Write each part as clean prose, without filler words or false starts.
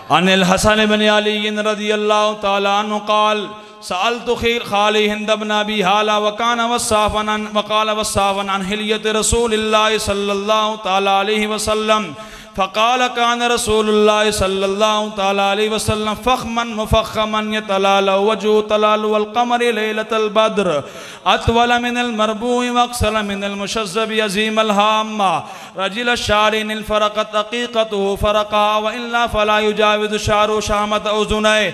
अनिल हसन इब्न अली रज़ियल्लाहु तआला अन्हु क़ाल सअल्तु खाली हिंद इब्न अबी हाला वकान वस्साफ़न अन हिलियत रसूलिल्लाहि सल्लल्लाहु तआला अलैहि वसल्लम फ़क़ाल कान रसूलुल्लाहि सल्लल्लाहु तआला अलैहि वसल्लम फ़ख़्मन मुफ़ख़्ख़मन यतलालु वजहु तलालु अल क़मरि लैलतल बद्र अतवल मिनल मरबूइ व अक़सर मिनल मुशज़्ज़बि अज़ीमल हाम्मा रजिल शारिनिल फ़रक़त अक़ीक़तुहु फ़रक़ा व इल्ला फ़ला युजाविज़ु शारु शामत उज़ुनैहि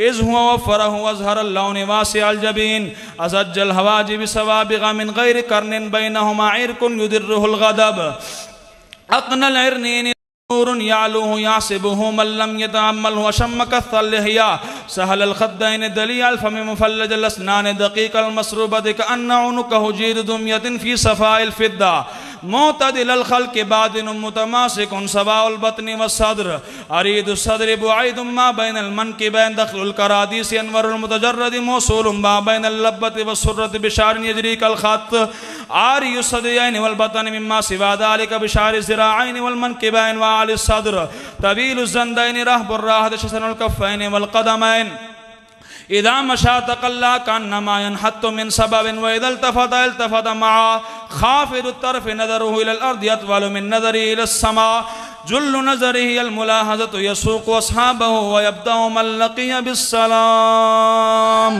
इज़ हुवा वफ़रहु अज़हरल लौनि वासिअल जबीन अज़ज्जल हवाजिब सवाबिग़ मिन ग़ैरि कर्निन बैनहुमा इरकुन युदिर्रुहुल ग़दब अक़नल इरनीन नूरुन यालुहु यासिबुहु मन लम यतअम्मलहु अशम्म कस्सलिहिया सहलल ख़द्दैन दलियल फम मुफ़ल्लजल अस्नान दक़ीक़ल मसरूबत कअन्न उनुक़हु जीद दुम्यतिन फ़ी सफ़ाइल फ़िद्दा मोतदिलल ख़ल्क़ि बादिन मुतमासिकुन सवाउल बत्नि वस्सद्र अरीदुस सद्रि बुअइदुम मा बैनल मनकिबैन दख़लुल करादीस अनवरुल मुतजर्रदि मौसूलुम मा बैनल लब्बति वस्सुर्रति बिशारिन यजरीकल ख़त्त आरियुस सद्रैन वल बतन मिम्मा सिवा ज़ालिका बिशारि ज़िराअैन वल मनकिबैन व आलिस सद्र तवीलुज़ ज़ंदैन रहबुर राहत शसनुल कफ़ैन वल क़दमैन इदा मशा तक़ल्ला कन्नमा यनहत्तु मिन सबबिन व इदा इल्तफ़त मआ ख़ाफ़िदु तरफ़ि नज़रुहु इलल अर्दि अतवलु मिन नज़रिही इलस समा जुल्लु नज़रिही अल मुलाहज़तु यसूक़ु अस्हाबहु व यब्दअु मन लक़िय बिस्सलाम।